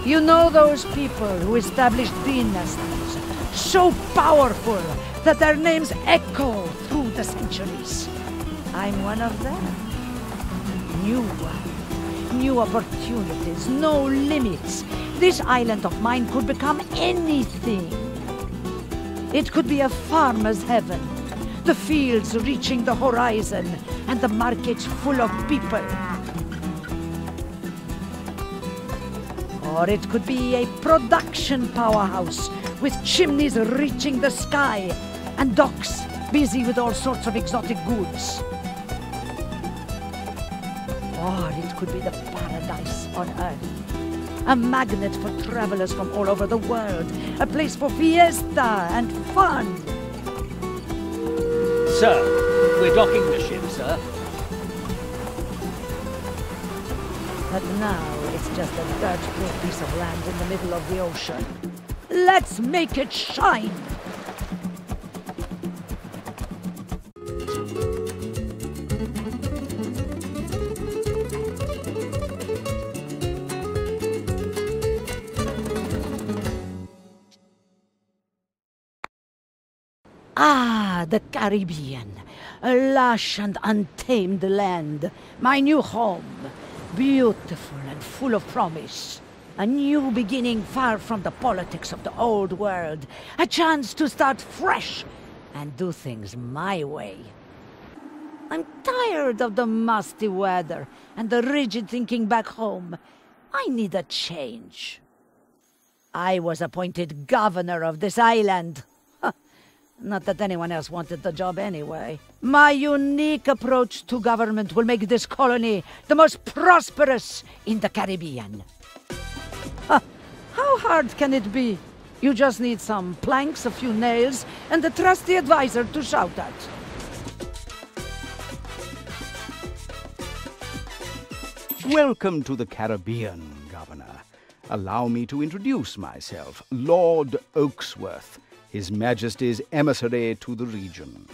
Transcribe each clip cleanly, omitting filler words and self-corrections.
You know those people who established dynasties, so powerful that their names echo through the centuries. I'm one of them. New opportunities, no limits. This island of mine could become anything. It could be a farmer's heaven, the fields reaching the horizon, and the markets full of people. Or it could be a production powerhouse with chimneys reaching the sky and docks busy with all sorts of exotic goods. Or it could be the paradise on earth, a magnet for travelers from all over the world, a place for fiesta and fun. Sir, we're docking the ship, sir. But now it's just a dirt-poor piece of land in the middle of the ocean. Let's make it shine! Ah, the Caribbean. A lush and untamed land. My new home. Beautiful and full of promise. A new beginning far from the politics of the old world. A chance to start fresh and do things my way. I'm tired of the musty weather and the rigid thinking back home. I need a change. I was appointed governor of this island. Not that anyone else wanted the job anyway. My unique approach to government will make this colony the most prosperous in the Caribbean. How hard can it be? You just need some planks, a few nails, and a trusty advisor to shout at. Welcome to the Caribbean, Governor. Allow me to introduce myself, Lord Oaksworth, His Majesty's emissary to the region.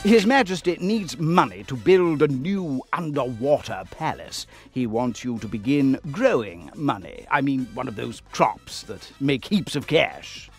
His Majesty needs money to build a new underwater palace. He wants you to begin growing money. I mean, one of those crops that make heaps of cash.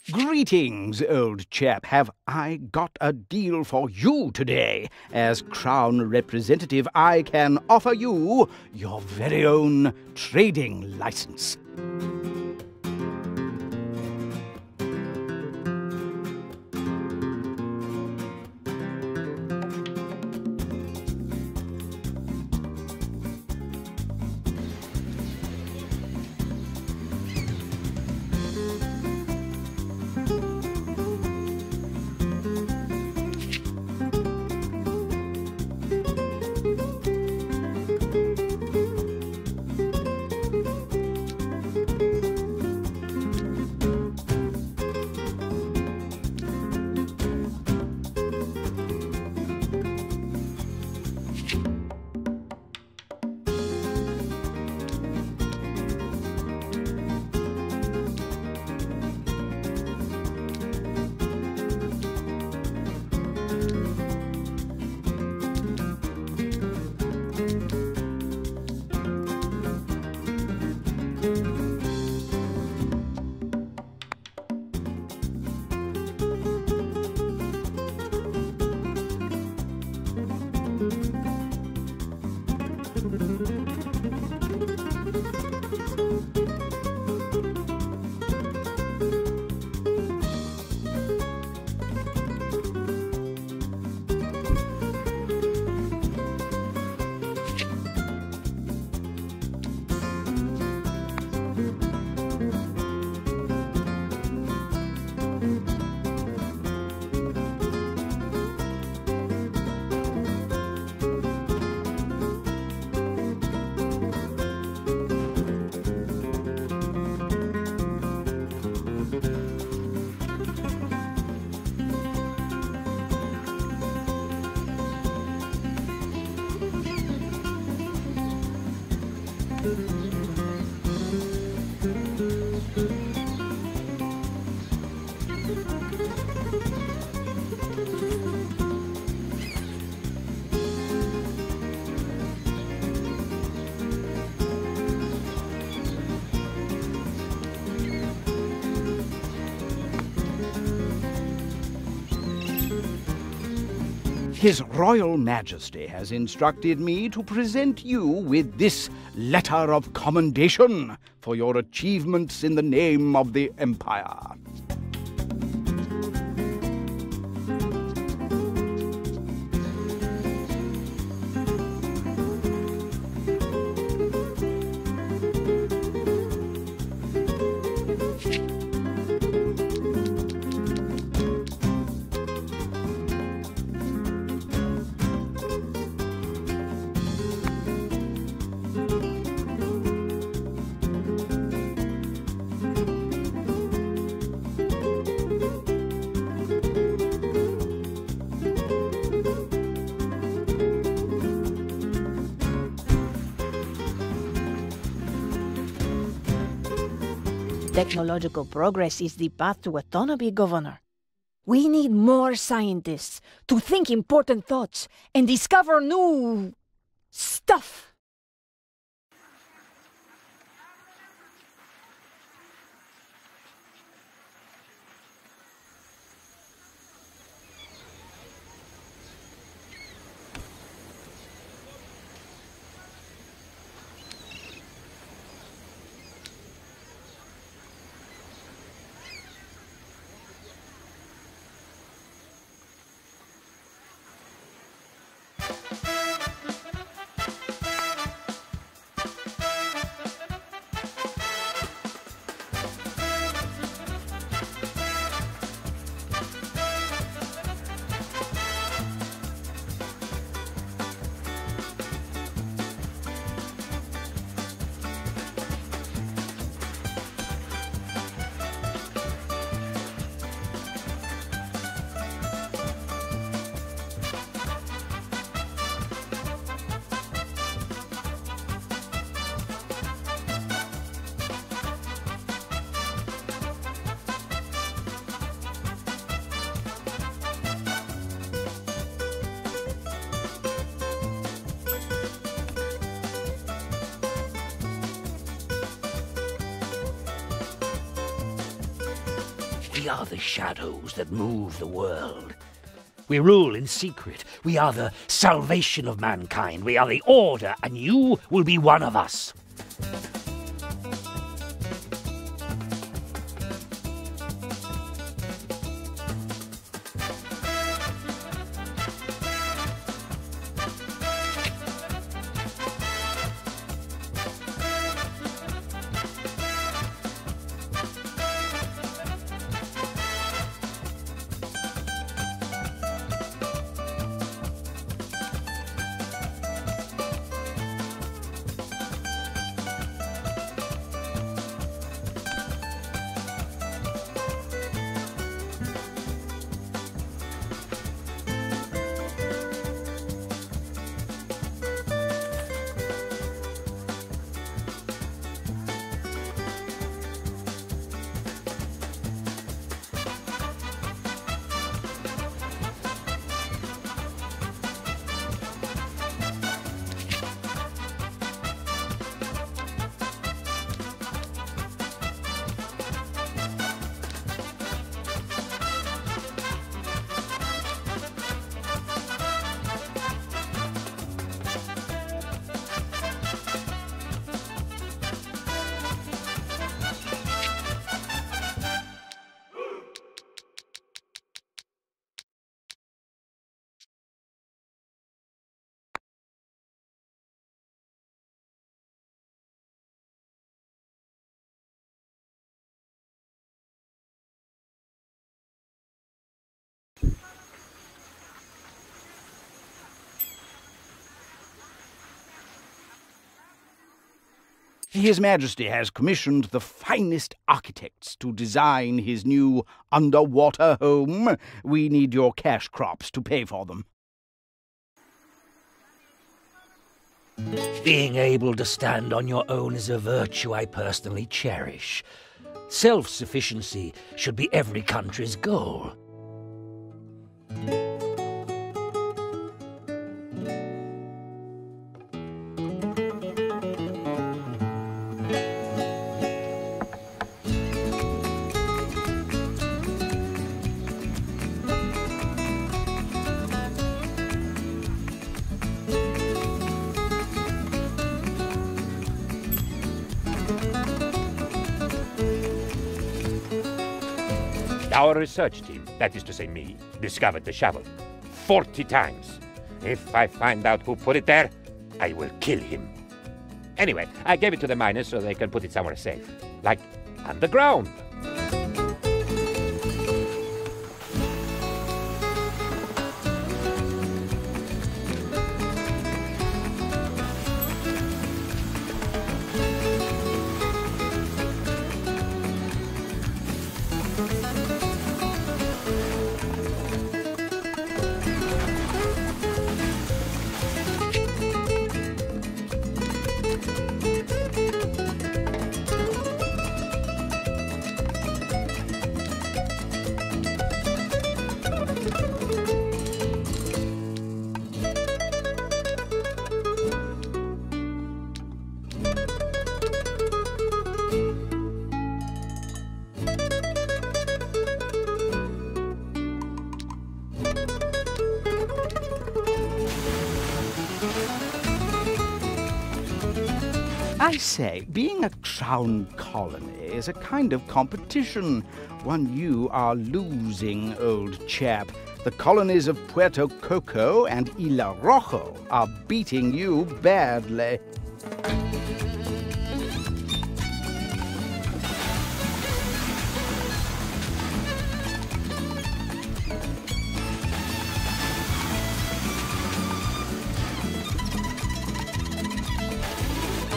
Greetings, old chap. Have I got a deal for you today? As Crown Representative, I can offer you your very own trading license. His Royal Majesty has instructed me to present you with this letter of commendation for your achievements in the name of the Empire. Technological progress is the path to autonomy, Governor. We need more scientists to think important thoughts and discover new stuff. We are the shadows that move the world. We rule in secret. We are the salvation of mankind. We are the order, and you will be one of us. His Majesty has commissioned the finest architects to design his new underwater home. We need your cash crops to pay for them. Being able to stand on your own is a virtue I personally cherish. Self-sufficiency should be every country's goal. Our research team, that is to say me, discovered the shovel 40 times. If I find out who put it there, I will kill him. Anyway, I gave it to the miners so they can put it somewhere safe, like underground. I say, being a crown colony is a kind of competition, one you are losing, old chap. The colonies of Puerto Coco and Isla Rojo are beating you badly.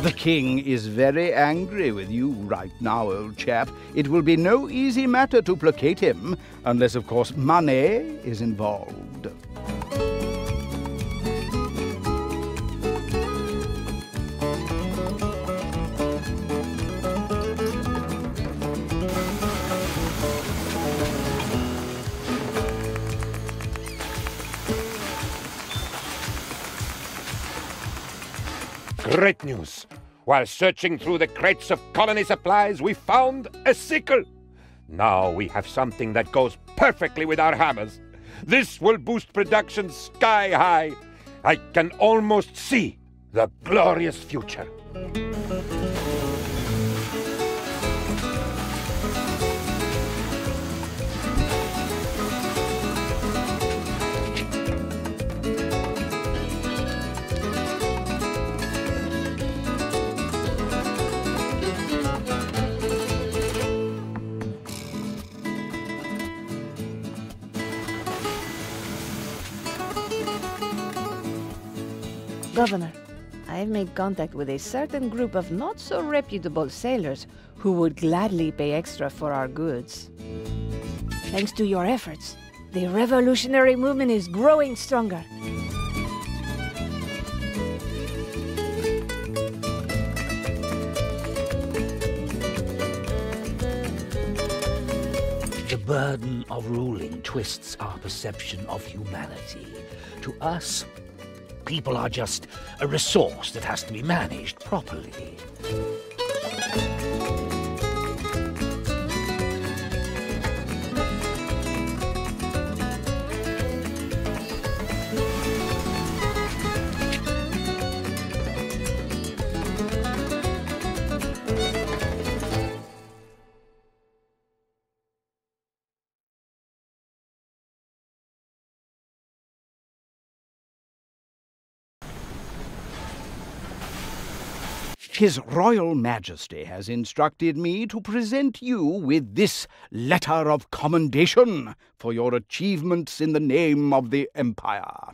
The king is very angry with you right now, old chap. It will be no easy matter to placate him, unless, of course, money is involved. Great news! While searching through the crates of colony supplies, we found a sickle. Now we have something that goes perfectly with our hammers. This will boost production sky high. I can almost see the glorious future. Governor, I have made contact with a certain group of not-so-reputable sailors who would gladly pay extra for our goods. Thanks to your efforts, the revolutionary movement is growing stronger. The burden of ruling twists our perception of humanity. To us, people are just a resource that has to be managed properly. His Royal Majesty has instructed me to present you with this letter of commendation for your achievements in the name of the Empire.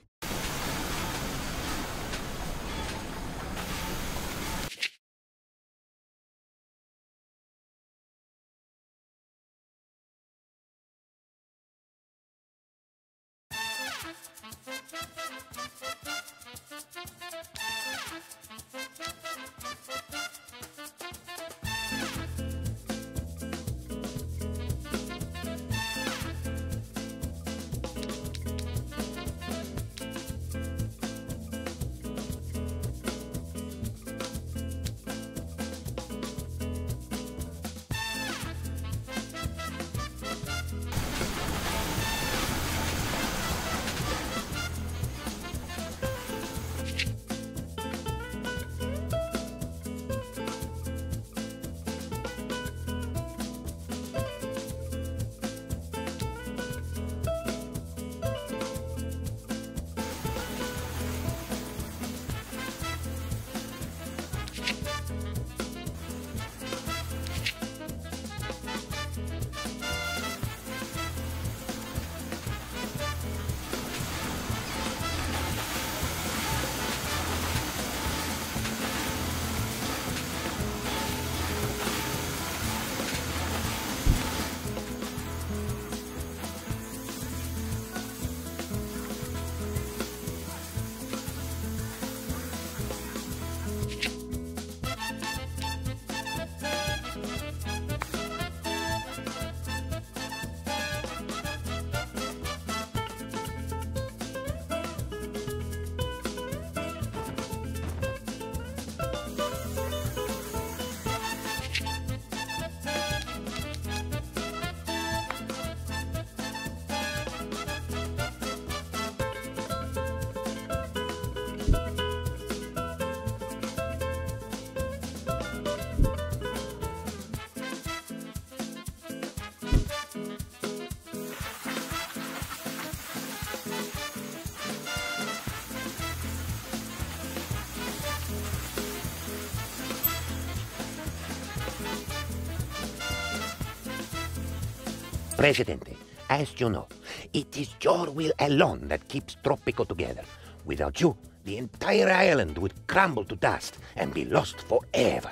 Presidente, as you know, it is your will alone that keeps Tropico together. Without you, the entire island would crumble to dust and be lost forever.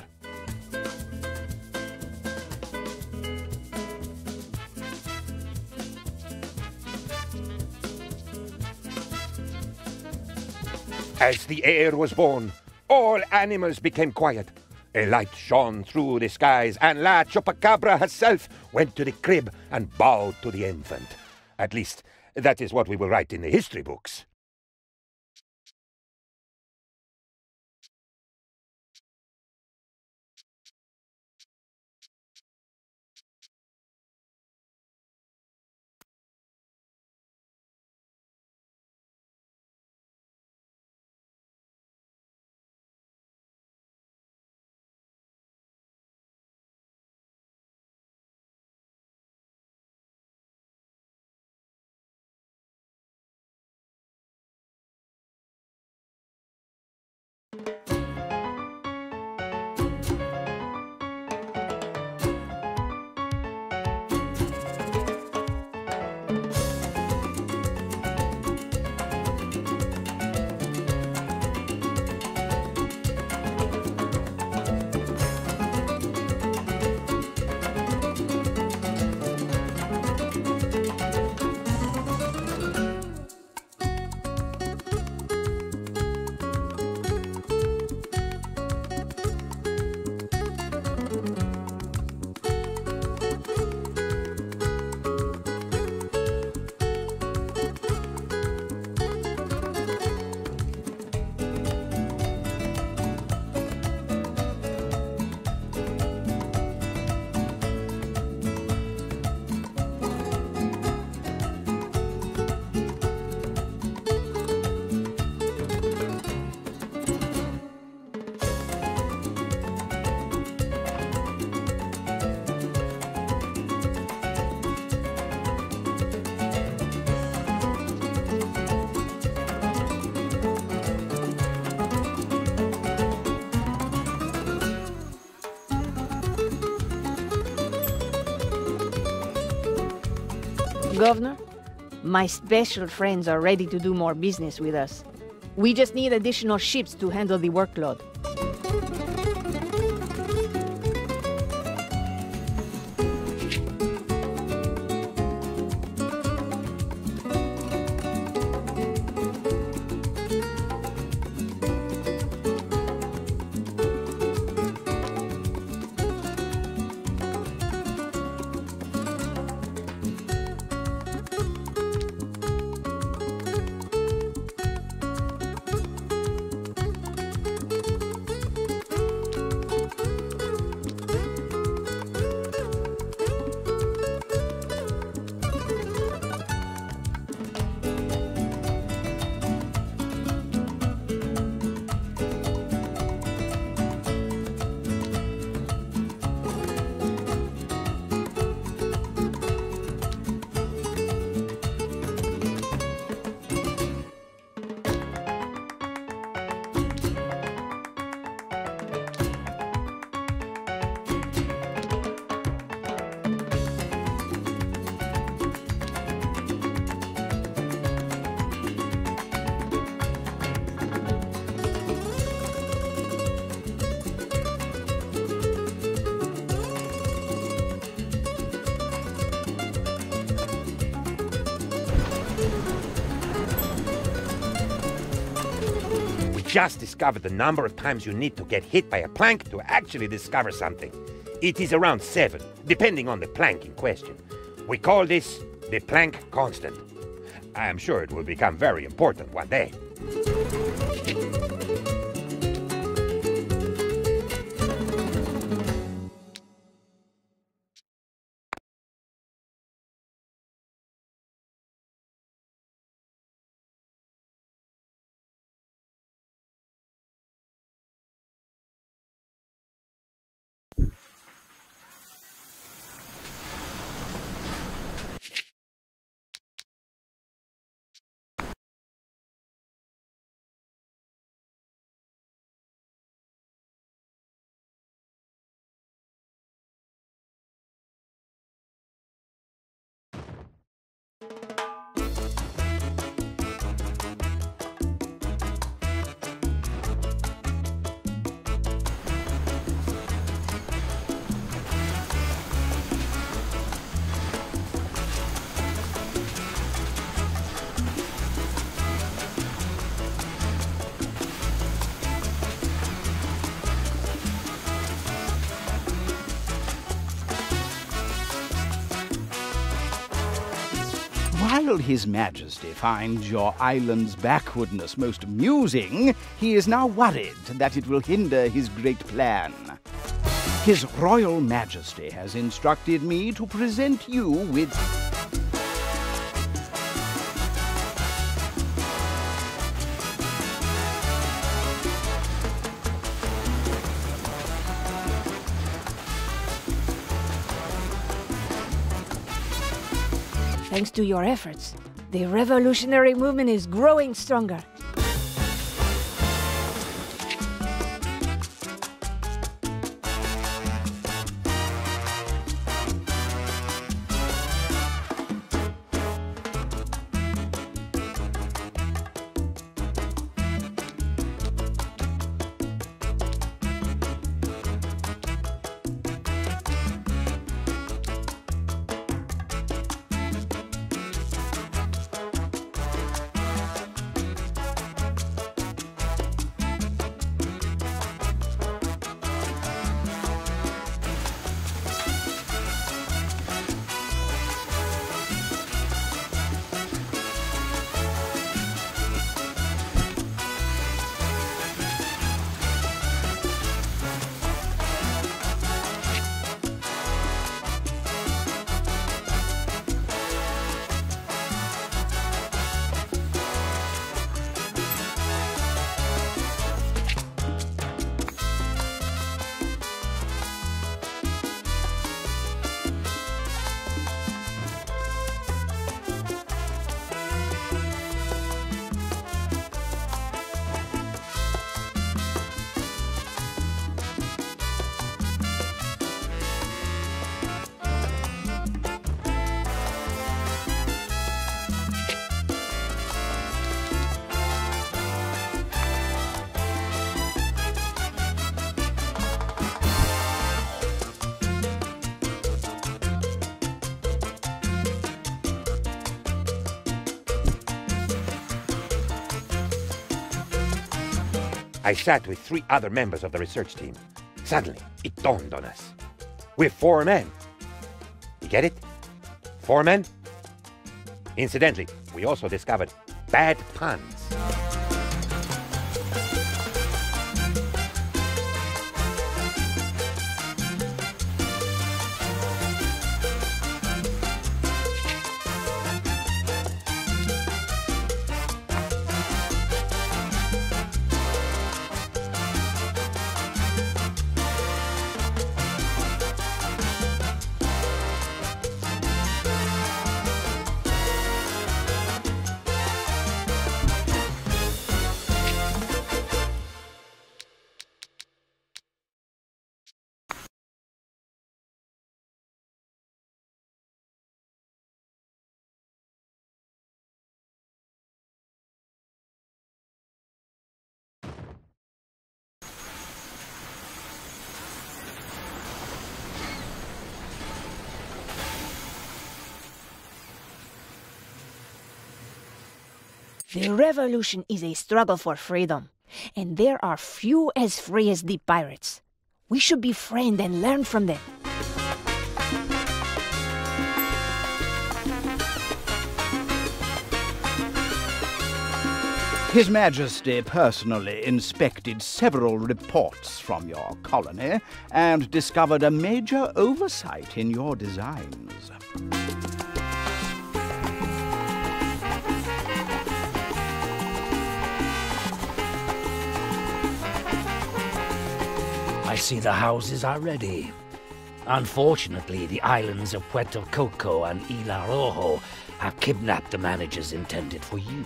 As the heir was born, all animals became quiet. A light shone through the skies, and La Chupacabra herself went to the crib and bowed to the infant. At least, that is what we will write in the history books. Governor, my special friends are ready to do more business with us. We just need additional ships to handle the workload. Just discovered the number of times you need to get hit by a plank to actually discover something. It is around 7, depending on the plank in question. We call this the plank constant. I am sure it will become very important one day. While His Majesty finds your island's backwardness most amusing, he is now worried that it will hinder his great plan. His Royal Majesty has instructed me to present you with... Thanks to your efforts, the revolutionary movement is growing stronger. I sat with 3 other members of the research team. Suddenly, it dawned on us. We're 4 men. You get it? 4 men? Incidentally, we also discovered bad puns. The revolution is a struggle for freedom, and there are few as free as the pirates. We should befriend and learn from them. His Majesty personally inspected several reports from your colony and discovered a major oversight in your designs. I see the houses are ready. Unfortunately, the islands of Puerto Coco and Isla Rojo have kidnapped the managers intended for you.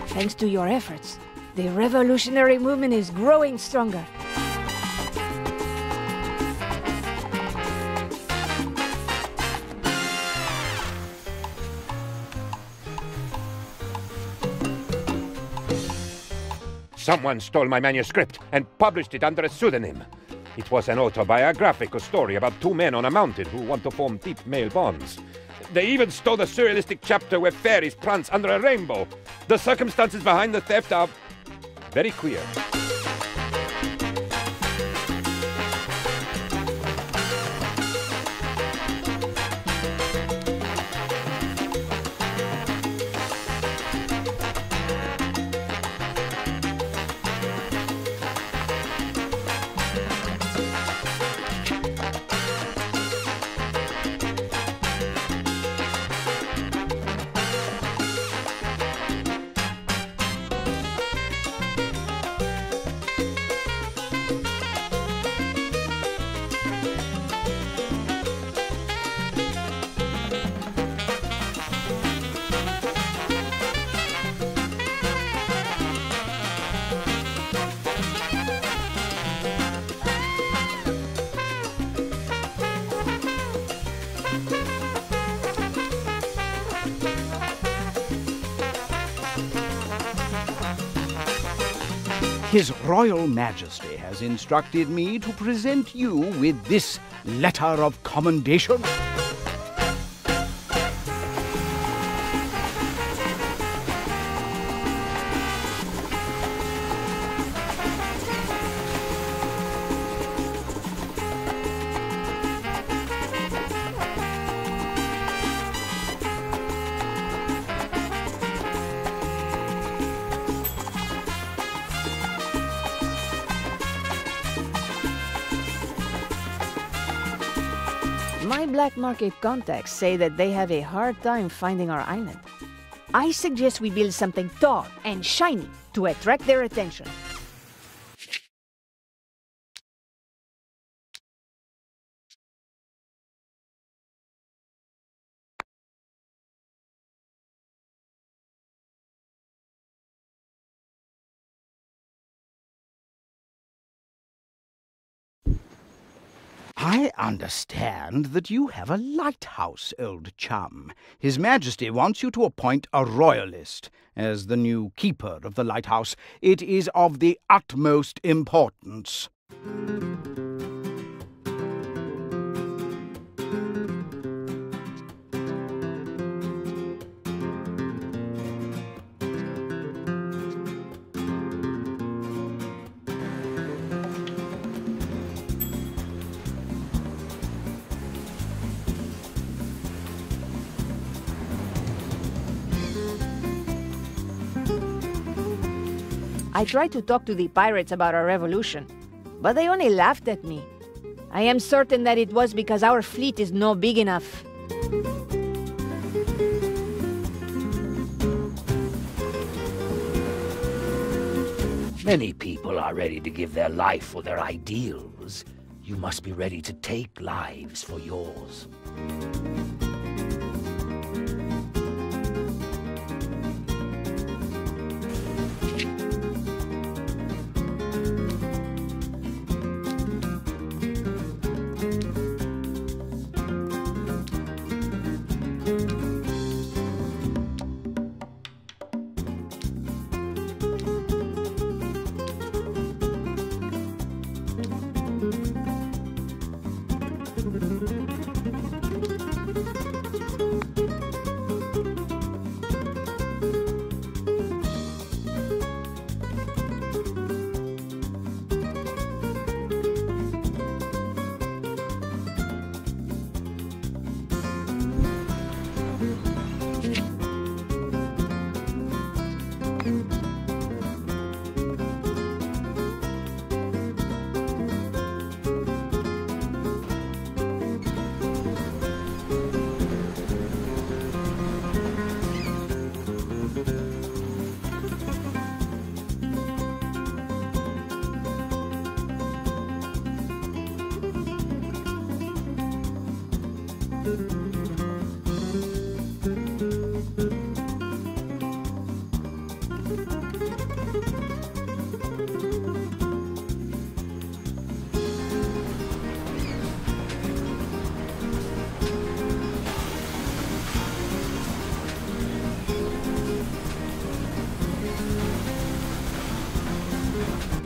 Thanks to your efforts, the revolutionary movement is growing stronger. Someone stole my manuscript and published it under a pseudonym. It was an autobiographical story about 2 men on a mountain who want to form deep male bonds. They even stole the surrealistic chapter where fairies prance under a rainbow. The circumstances behind the theft are very queer. His Royal Majesty has instructed me to present you with this letter of commendation. My black market contacts say that they have a hard time finding our island. I suggest we build something tall and shiny to attract their attention. I understand that you have a lighthouse, old chum. His Majesty wants you to appoint a royalist as the new keeper of the lighthouse. It is of the utmost importance. I tried to talk to the pirates about our revolution, but they only laughed at me. I am certain that it was because our fleet is no big enough. Many people are ready to give their life for their ideals. You must be ready to take lives for yours.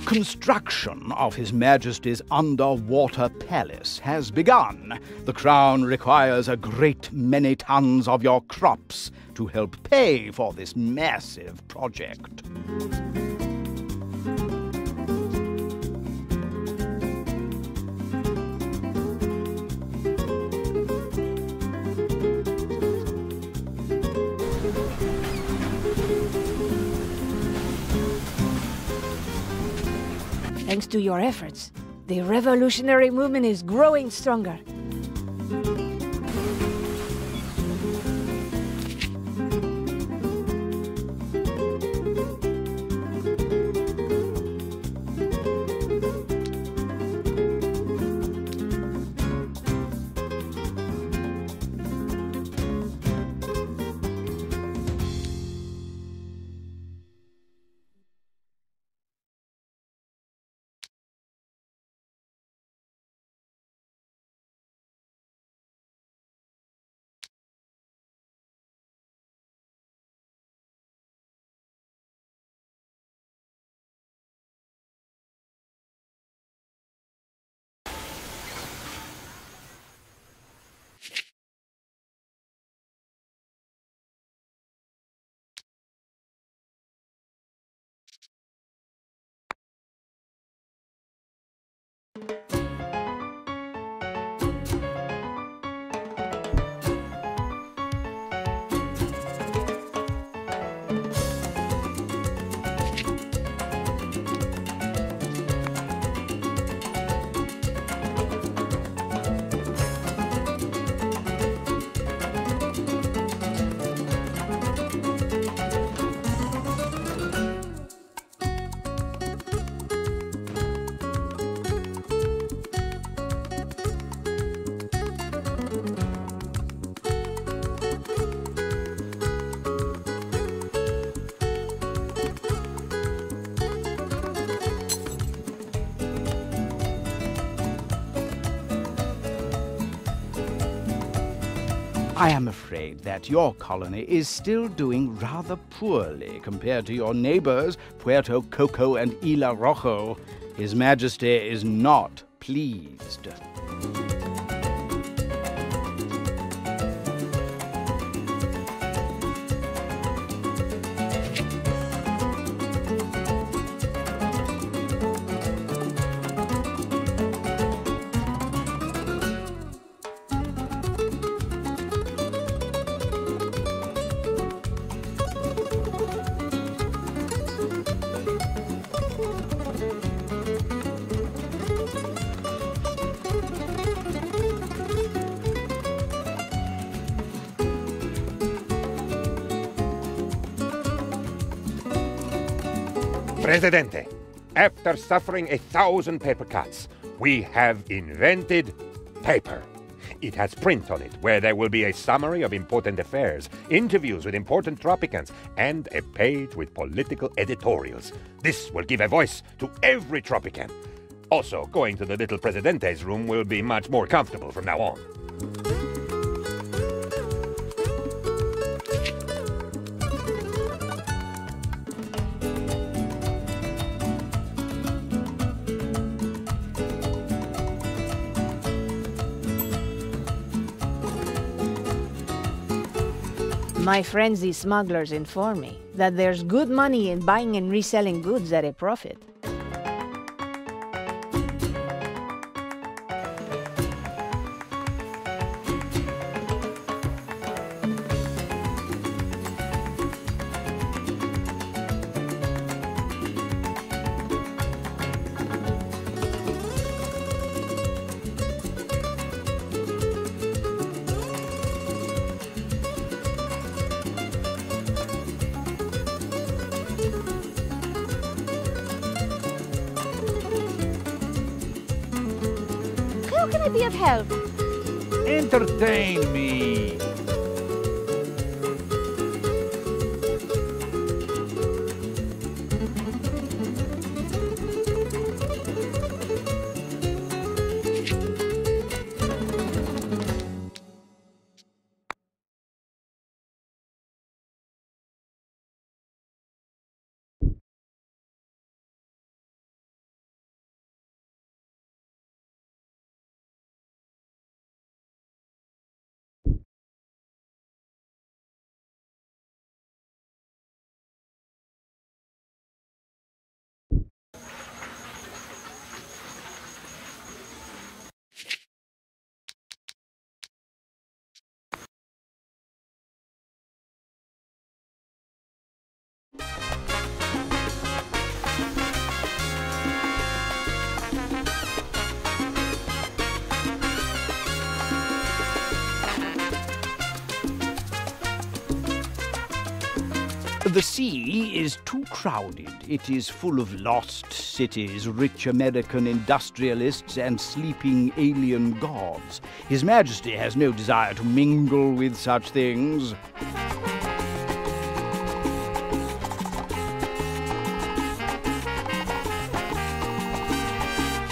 Construction of His Majesty's underwater palace has begun. The Crown requires a great many tons of your crops to help pay for this massive project. Thanks to your efforts, the revolutionary movement is growing stronger. I am afraid that your colony is still doing rather poorly compared to your neighbors, Puerto Coco and Isla Rojo. His Majesty is not pleased. Presidente, after suffering 1,000 paper cuts, we have invented paper. It has print on it, where there will be a summary of important affairs, interviews with important Tropicans, and a page with political editorials. This will give a voice to every Tropican. Also, going to the little Presidente's room will be much more comfortable from now on. My friends the smugglers inform me that there's good money in buying and reselling goods at a profit. How can I be of help? Entertain me. The sea is too crowded. It is full of lost cities, rich American industrialists, and sleeping alien gods. His Majesty has no desire to mingle with such things.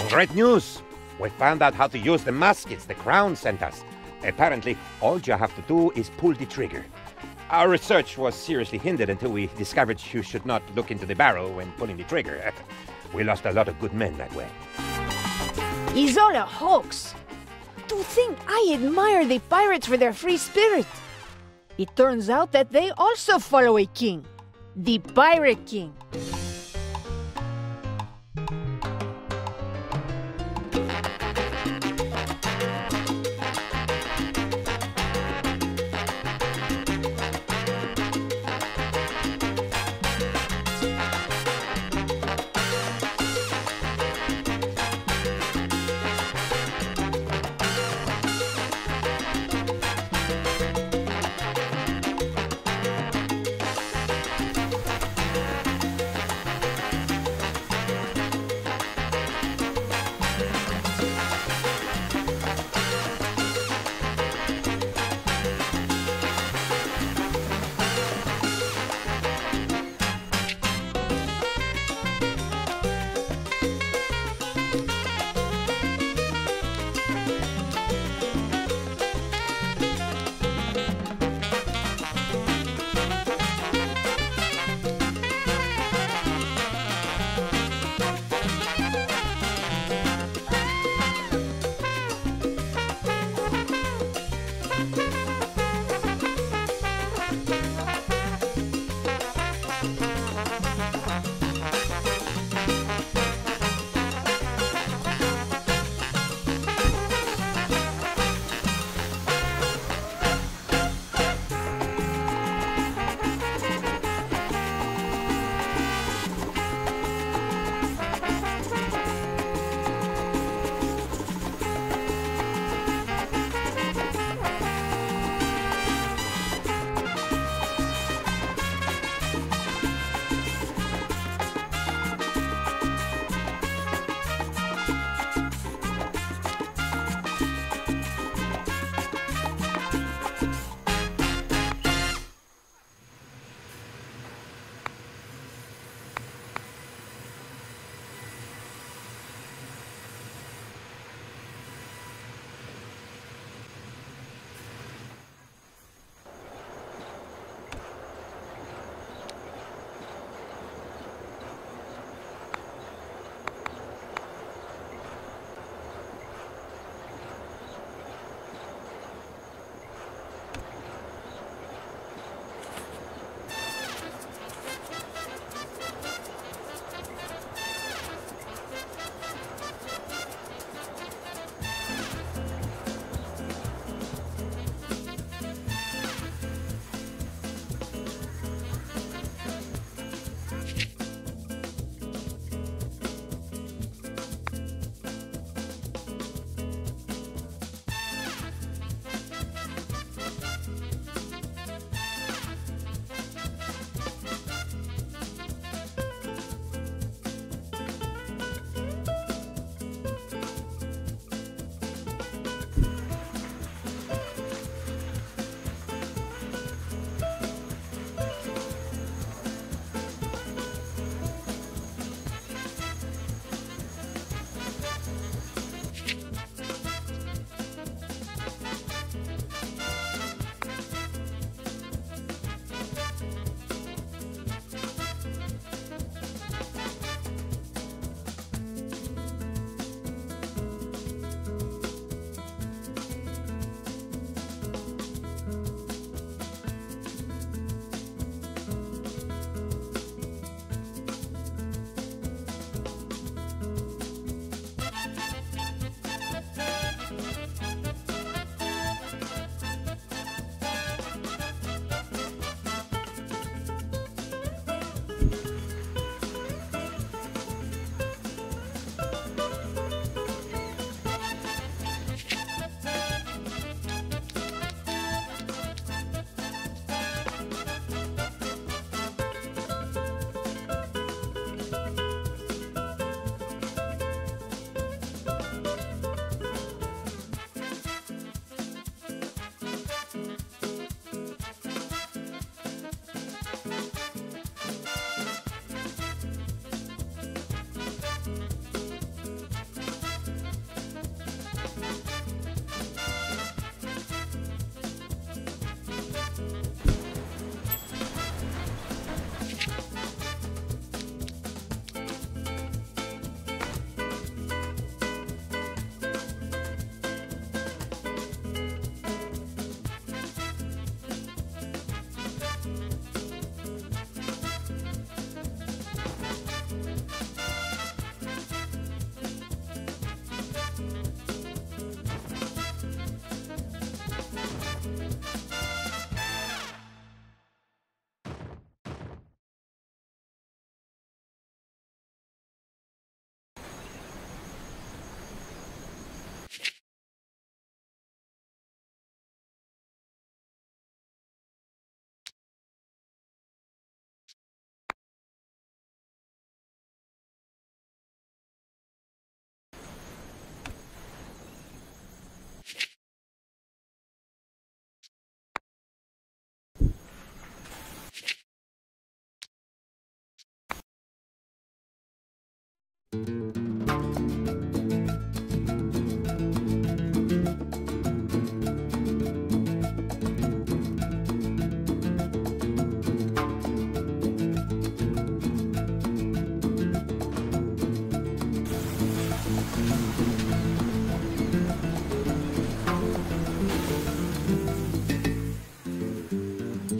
Great news! We found out how to use the muskets the Crown sent us. Apparently, all you have to do is pull the trigger. Our research was seriously hindered until we discovered you should not look into the barrel when pulling the trigger. We lost a lot of good men that way. It's all a hoax. To think I admire the pirates for their free spirit. It turns out that they also follow a king. The Pirate King.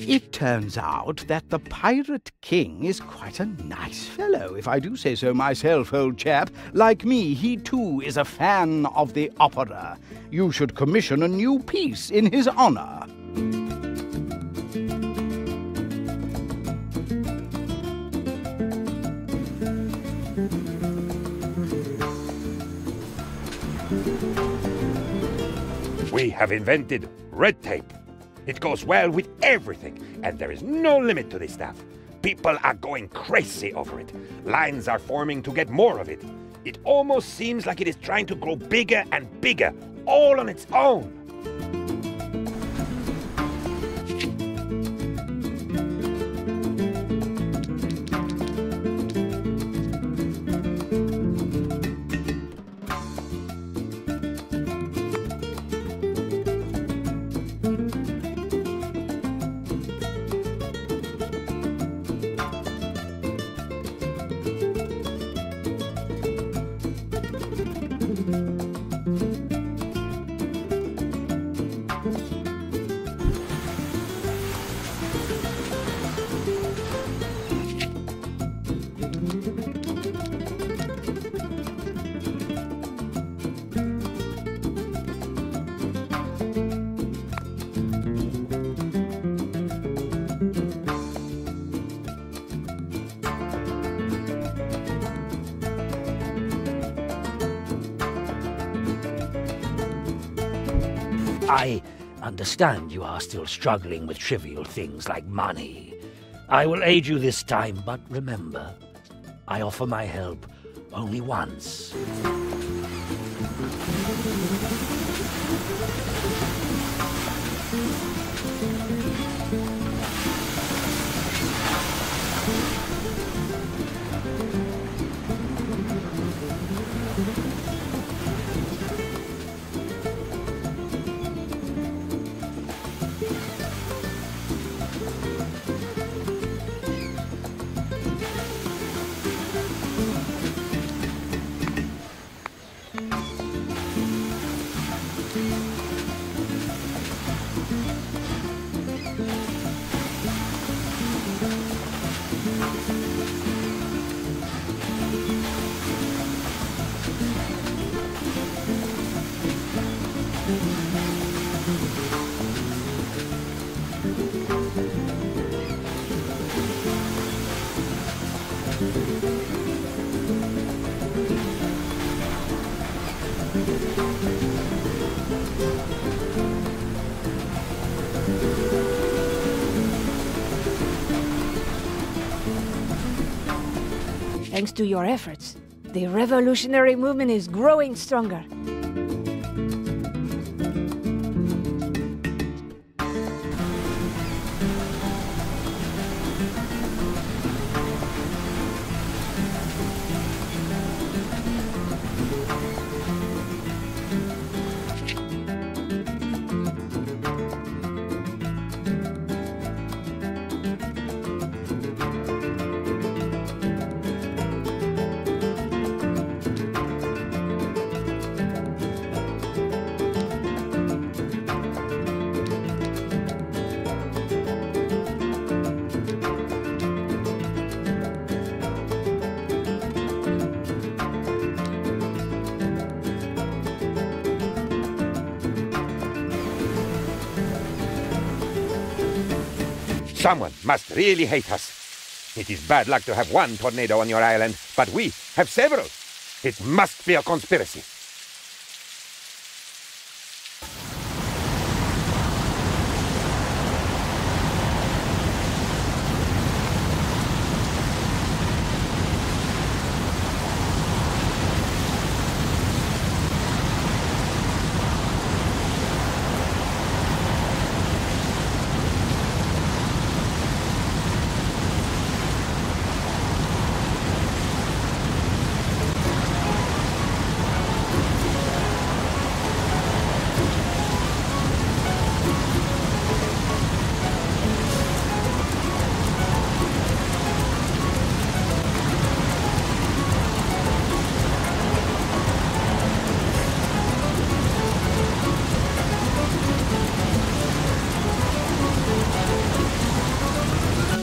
It turns out that the Pirate King is quite a nice fellow, if I do say so myself, old chap. Like me, he too is a fan of the opera. You should commission a new piece in his honor. We have invented red tape. It goes well with everything, and there is no limit to this stuff. People are going crazy over it. Lines are forming to get more of it. It almost seems like it is trying to grow bigger and bigger, all on its own. I understand you are still struggling with trivial things like money. I will aid you this time, but remember, I offer my help only once. Thanks to your efforts, the revolutionary movement is growing stronger. Someone must really hate us. It is bad luck to have one tornado on your island, but we have several. It must be a conspiracy.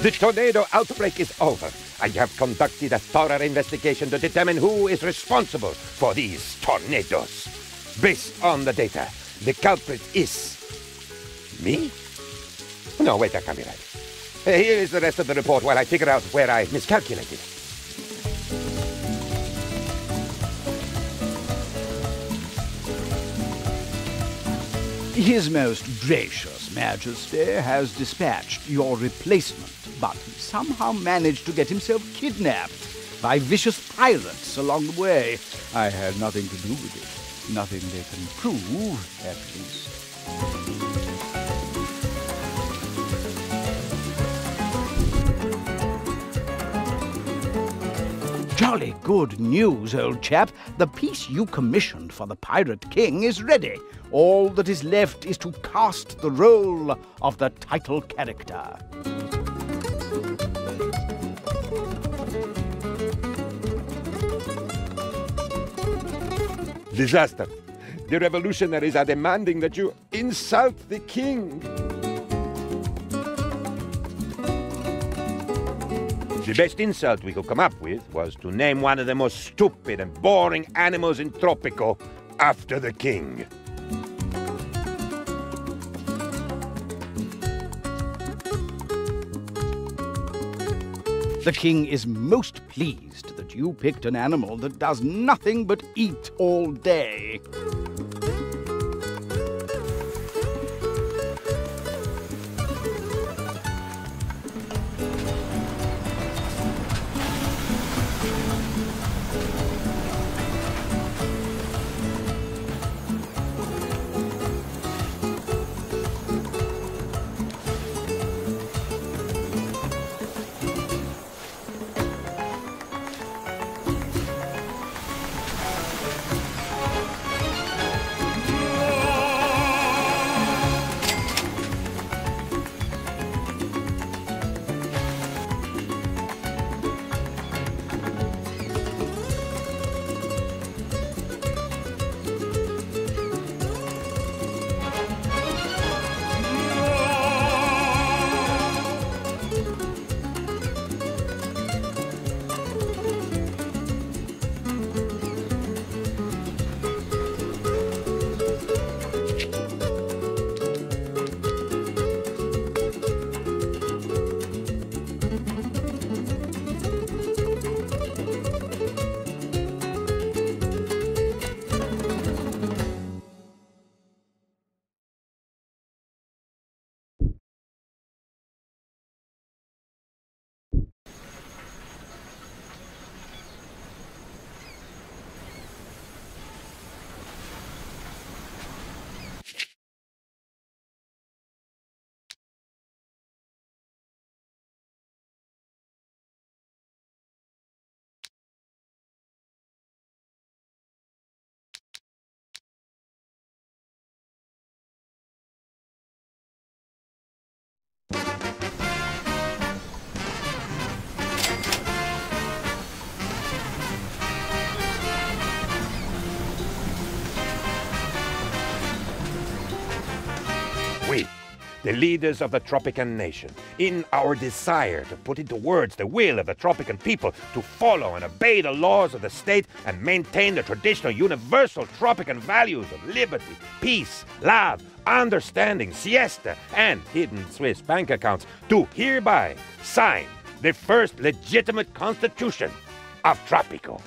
The tornado outbreak is over. I have conducted a thorough investigation to determine who is responsible for these tornadoes. Based on the data, the culprit is... me? No, wait, that can't be right. Here is the rest of the report while I figure out where I miscalculated. His Most Gracious Majesty has dispatched your replacement, but he somehow managed to get himself kidnapped by vicious pirates along the way. I had nothing to do with it. Nothing they can prove, at least. Jolly good news, old chap. The piece you commissioned for the Pirate King is ready. All that is left is to cast the role of the title character. Disaster. The revolutionaries are demanding that you insult the king. The best insult we could come up with was to name one of the most stupid and boring animals in Tropico after the king. The king is most pleased that you picked an animal that does nothing but eat all day. We, the leaders of the Tropican nation, in our desire to put into words the will of the Tropican people to follow and obey the laws of the state and maintain the traditional universal Tropican values of liberty, peace, love, understanding, siesta, and hidden Swiss bank accounts, do hereby sign the first legitimate constitution of Tropico.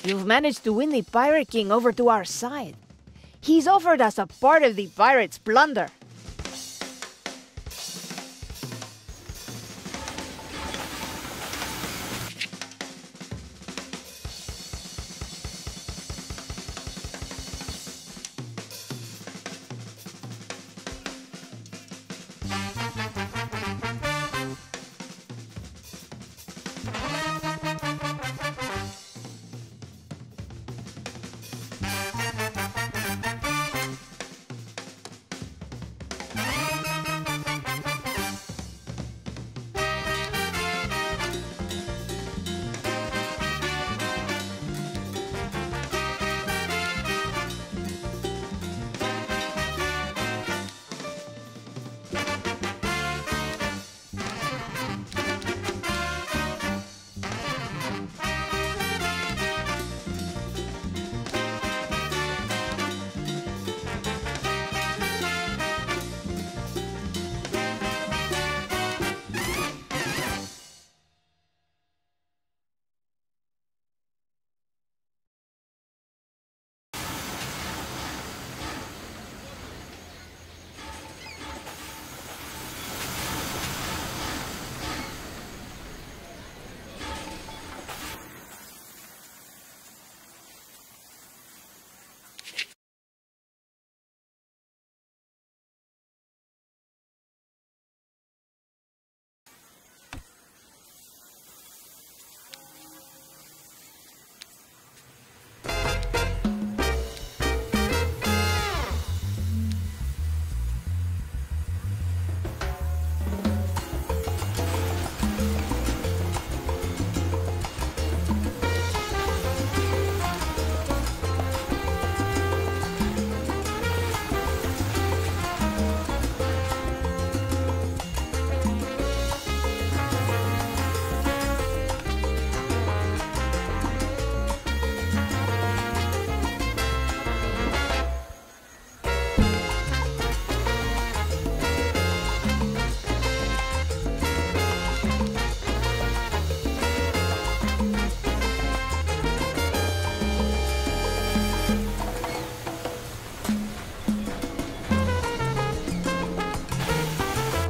You've managed to win the Pirate King over to our side. He's offered us a part of the pirates' plunder.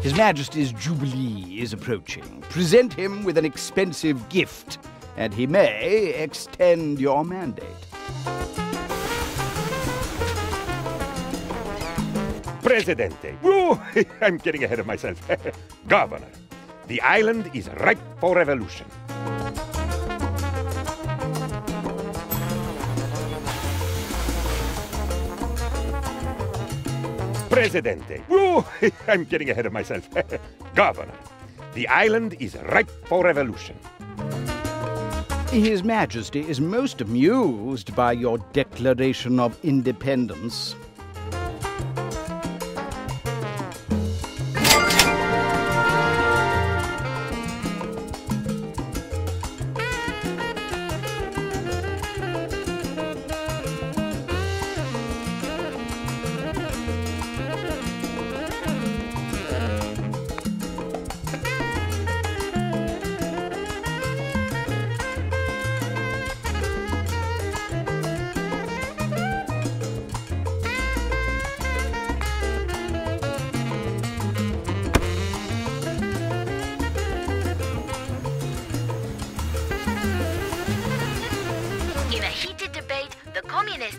His Majesty's Jubilee is approaching. Present him with an expensive gift, and he may extend your mandate. Presidente. Woo! I'm getting ahead of myself. Governor, the island is ripe for revolution. Presidente. Woo! I'm getting ahead of myself. Governor, the island is ripe for revolution. His Majesty is most amused by your Declaration of Independence.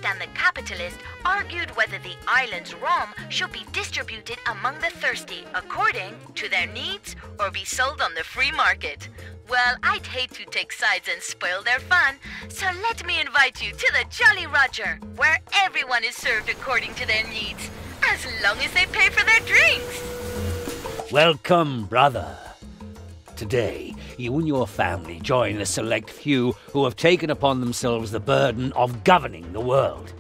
And the capitalist argued whether the island's rum should be distributed among the thirsty according to their needs or be sold on the free market. Well, I'd hate to take sides and spoil their fun, so let me invite you to the Jolly Roger, where everyone is served according to their needs, as long as they pay for their drinks. Welcome, brother. Today, you and your family join the select few who have taken upon themselves the burden of governing the world.